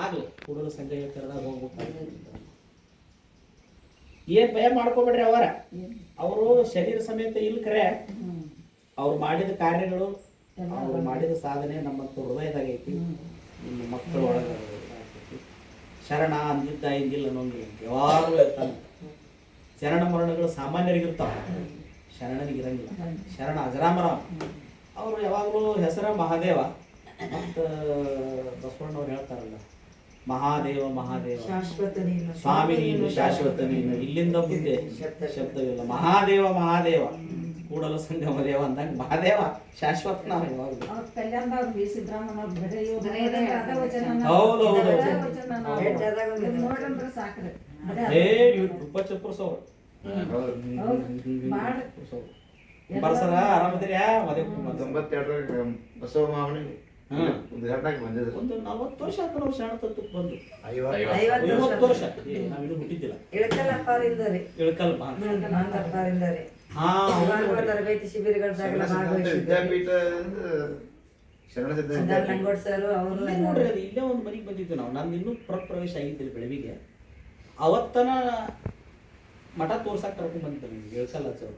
ಆಗ್ಲಿ ಕೂಡಲ ಸಂಘ ಕರೆದಾಗ ಹೋಗ್ಬೇಕು. ಏನ್ ಭಯ ಮಾಡ್ಕೋಬೇಡ್ರಿ ಅವರ, ಅವರು ಶರೀರ ಸಮೇತ ಇಲ್ಲಿ ಕರೆ ಅವ್ರು ಮಾಡಿದ ಕಾರ್ಯಗಳು, ಅವ್ರು ಮಾಡಿದ ಸಾಧನೆ ನಮ್ಮಂತ ಹೃದಯದಾಗ ಐತಿ. ನಿಮ್ಮ ಮಕ್ಕಳ ಒಳಗೆ ಶರಣ ಅಂದಿದ್ದ ಹಿಂದಿಲ್ಲ ಅನ್ನೋಂಗಿಲ್ಲ, ಯಾವಾಗಲೂ ಇರ್ತಾನೆ. ಶರಣ ಮರಣಗಳು ಸಾಮಾನ್ಯರಿಗಿರ್ತಾವ, ಶರಣನಿಗಿರಂಗಿಲ್ಲ. ಶರಣ ಅಜರಾಮರ, ಅವರು ಯಾವಾಗಲೂ ಹೆಸರ ಮಹಾದೇವ. ಮತ್ತು ಬಸವಣ್ಣವ್ರು ಹೇಳ್ತಾರಲ್ಲ, ಮಹಾದೇವ ಮಹಾದೇವ ಸ್ವಾಮಿ ನೀನು ಶಾಶ್ವತ ನೀನು, ಇಲ್ಲಿಂದ ಮುಂದೆ ಶಬ್ದವಿಲ್ಲ. ಮಹಾದೇವ ಮಹಾದೇವ ಕೂಡಲ ಸಂಗಮ ದೇವ ಅಂದಂಗ ಮಹಾದೇವ ಶಾಶ್ವತ. ನಾವು ಯಾವಾಗಲೂ ಬರ್ಸರ ಆರಾಮದಿರಿ? ಬಸವ ಮಾವನಿಗೆ ಒಂದು 40 ವರ್ಷ ಆತ ಶರಣ ತತ್ವಕ್ಕೆ ಬಂದು. 50 ವರ್ಷ ನಾವಿನ್ನೂ ಹುಟ್ಟಿದ್ದಿಲ್ಲ. ಇಳಕಲ್ ತರಬೇತಿ ಶಿಬಿರಗಳಾಗಲ್ಲ ವಿದ್ಯಾಪೀಠ ನೋಡ್ರಿ. ಅದು ಇಲ್ಲೇ ಒಂದು ಮನೆಗೆ ಬಂದಿದ್ವಿ ನಾವು. ನಂದು ಇನ್ನೂ ಪ್ರವೇಶ ಆಗಿದ್ದಿಲ್ಲ ಬೆಳವಿಗೆ. ಅವತ್ತನ ಮಠ ತೋರ್ಸಕ್ ಕರ್ಕೊಂಡ್ ಬಂದಿದ್ದೆ ನಿಮ್ಗೆ ಇಳಕಲ್ ಹಚ್ಚರು.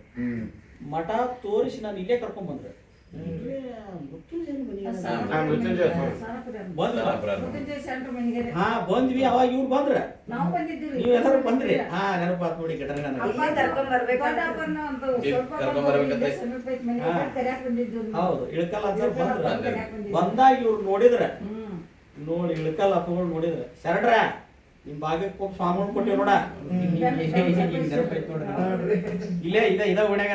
ಮಠ ತೋರಿಸಿ ನಾನು ಇಲ್ಲೇ ಕರ್ಕೊಂಡ್ ಬಂದ್ರೆ ಬಂದ್ವಿ. ಅವಾಗ ಇವ್ರು ಬಂದ್ರ, ನೀವೆಲ್ಲರೂ ಬಂದ್ರಿ. ನೆನಪಾತ್ ನೋಡಿ ಘಟನೆ. ಹೌದು, ಇಳಕಲ್ ಹಚ್ಚರ್ ಬಂದ್ರ. ಬಂದಾಗ ಇವ್ರು ನೋಡಿದ್ರ, ನೋಡಿ ಇಳಕಲ್ ಅಪ್ಪಗಳು ನೋಡಿದ್ರ, ಶರಣ್ರ ನಿಮ್ ಭಾಗಕ್ಕೆ ಹೋಗಿ ಸ್ವಾಮಿ ಕೊಟ್ಟಿವ್ ನೋಡ. ಇಲ್ಲೇ ಇದ ಓಣ್ಯಾಗ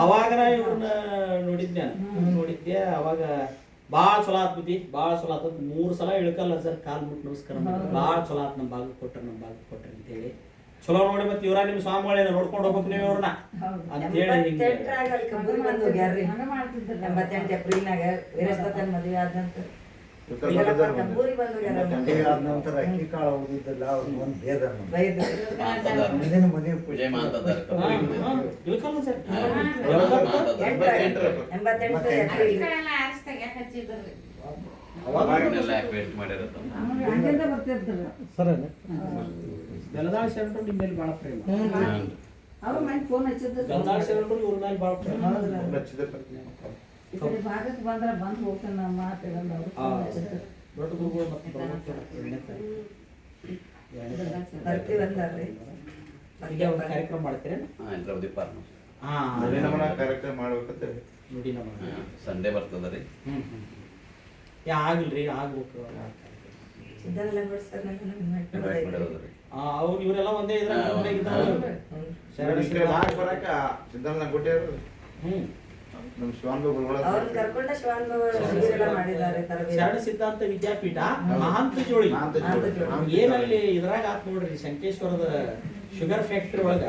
ಅವಾಗ ಇವ್ರನ್ನ ನೋಡಿದ್ದೆ. ಅವಾಗ ಬಾಳ ಚಲೋ ಆತ್ ಬುದ್ಧಿ, ಬಾಳ ಚಲೋ ಆತ. 3 ಸಲ ಇಳಕಲ್ಲ ಸರ್, ಕಾಲ್ ಮುಟ್ಟು ನಮಸ್ಕಾರ ಮಾಡಿ ಬಾಳ ಚಲೋ ಆತ್. ನಮ್ ಭಾಗ ಕೊಟ್ರಿ ಅಂತೇಳಿ ಚಲೋ ನೋಡಿ. ಮತ್ತೆ ಇವ್ರ ನಿಮ್ ಸ್ವಾಮಿಗಳೇನ ನೋಡ್ಕೊಂಡು ಹೋಗ್ಬೇಕು ನೀವು ಇವ್ರನ್ನ ಅಂತೇಳಿ ನಂತರ ಅಕ್ಕಿ ಕಾಳು ಹೋಗಿದ್ದಲ್ಲ ಅವ್ರು ಒಂದು ಭೇದ ಗಲದಾಳ್ ಶರಣರು ನಿಮ್ಮ ಮೇಲೆ ಬಾಳ ಪ್ರೇಮ. ಗಲದಾಳ್ ಶರಣರು ಇವ್ರ ಮೇಲೆ ಬಾಳ ಪ್ರೇಮ. ಭಾಗಕ್ಕೆ ಬಂದ್ರ ಬಂದು ಹೋಗ್ತಾನ ದೊಡ್ಡ ಗುರುಗಳು ಮತ್ತೆ ಕಾರ್ಯಕ್ರಮ ಮಾಡ್ತೀರ? ಕಾರ್ಯಕ್ರಮ ಮಾಡ್ಬೇಕಂತ ನೋಡಿ ನಮ್ಮ ಸಂಡೇ ಬರ್ತದ್ರಿ. ಆಗಿಲ್ರಿ, ಆಗ್ಬೇಕು. ಅವ್ರು ಇವರೆಲ್ಲ ಒಂದೇ ಶರಣ ಸಿದ್ಧಾಂತ ವಿದ್ಯಾಪೀಠ ಮಹಾಂತ ಜೋಳಿ ಏನಲ್ಲಿ ಇದ್ರಾಗ ಆತ್ ನೋಡ್ರಿ. ಶಂಕೇಶ್ವರದ ಶುಗರ್ ಫ್ಯಾಕ್ಟರಿ ಒಳಗ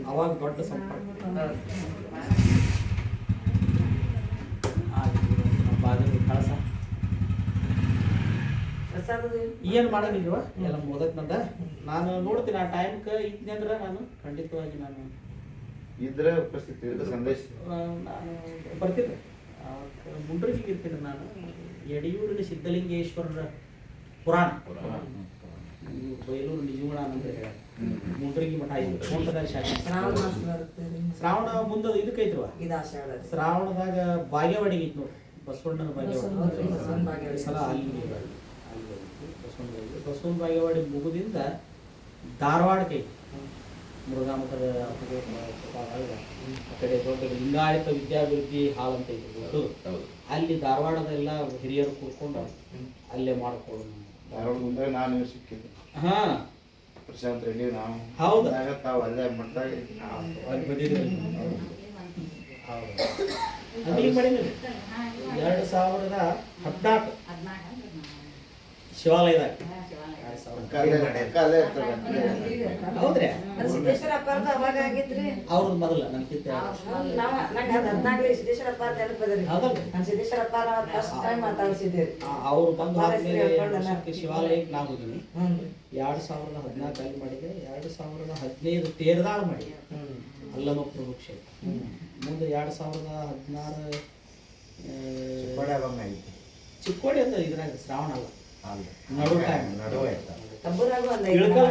ಅವಾಗ ದೊಡ್ಡ ಸಂಪರ್ಕ. ಕಳಸ ಏನ್ ಮಾಡಂಗಿಲ್ವ ಎಲ್ಲ ಓದಕ್ ನಂದ. ನಾನು ನೋಡ್ತೀನಿ ಆ ಟೈಮ್ಕ ಇದ್ನಿ ಅಂದ್ರ ನಾನು ಖಂಡಿತವಾಗಿ ನಾನು ಇದ್ರೆ ಉಪಸ್ಥಿತಿ ಸಂದೇಶ ನಾನು ಬರ್ತೀನಿ. ಮುಂಡ್ರಿಗೆ ಇರ್ತೀನಿ ನಾನು. ಯಡಿಯೂರಿನ ಸಿದ್ಧಲಿಂಗೇಶ್ವರರ ಪುರಾಣ, ಬೈಲೂರು ನಿಜಗುಣ ಅಂದ್ರೆ ಮುಂಡ್ರಿಗೆ ಮಠ ಶ್ರಾವಣ ಮುಂದೆ ಇದಕ್ಕೈತ್ರುವ. ಶ್ರಾವಣದಾಗ ಬಾಗೇವಾಡಿಗೆ ಐತಿ ನೋಡಿ, ಬಸವಣ್ಣನ ಬಾಗೇವಾಡಿ. ಸಲ ಅಲ್ಲಿ ಬಸವಣ್ಣ ಬಾಗೇವಾಡಿ ಮುಗುದಿಂದ ಧಾರವಾಡಕ್ಕೆ ಐತಿ. ಮುರುಘಾಮಠದ ಆ ಕಡೆ ದೊಡ್ಡ ಲಿಂಗಾಯತ ವಿದ್ಯಾಭಿವೃದ್ಧಿ ಹಾಲ್ ಅಂತ ಐತಿ ದೊಡ್ಡದು. ಅಲ್ಲಿ ಧಾರವಾಡದ ಎಲ್ಲ ಹಿರಿಯರು ಕೂತ್ಕೊಂಡು ಅಲ್ಲೇ ಮಾಡ್ಕೊಳ್ಳೋದು. ನಾನು ಸಿಕ್ಕಿದ್ದೆ. ಹಾ, ಪ್ರಶಾಂತ್ ರೆಡ್ಡಿ ನಾವು. ಹೌದು, ಅಲ್ಲೇ ಮಟ್ಟಾಗ ಅಲ್ಲಿ ಬಂದಿದ್ದೀವಿ. ಹೌದು, ಅಲ್ಲಿ ಮಾಡಿದ್ವಿ 2014 ಶಿವಾಲಯದಾಗ. ಹೌದ್ರಿ, ಅವ್ರದ್ದು ಮೊದಲ ನನ್ಕಿಂತ ಅವ್ರು ಬಂದು ಶಿವಾಲಯಕ್ಕೆ ನಾವು ಹೋಗಿವಿ. 2014 ಅಲ್ಲಿ ಮಾಡಿದೆ. 2015 ತೇರದಾಳ ಮಾಡಿದೆ. ಅಲ್ಲಮ ಪ್ರಭು ಕ್ಷೇತ್ರ ಮುಂದೆ 2016 ಚಿಕ್ಕೋಡಿ ಬಂಗ ಐತಿ ಚಿಕ್ಕೋಡಿ ಅಂತ ಇದ್ರಾಗ ಶ್ರಾವಣ ಅಲ್ಲ ಅಲ್ಲ ನಡು ಟೈಮ್ ನಡುವೆ ಆಯ್ತಾ ಕಬ್ಬರಾಗೂ ಒಂದ್ ಇಳ್ಕಲ್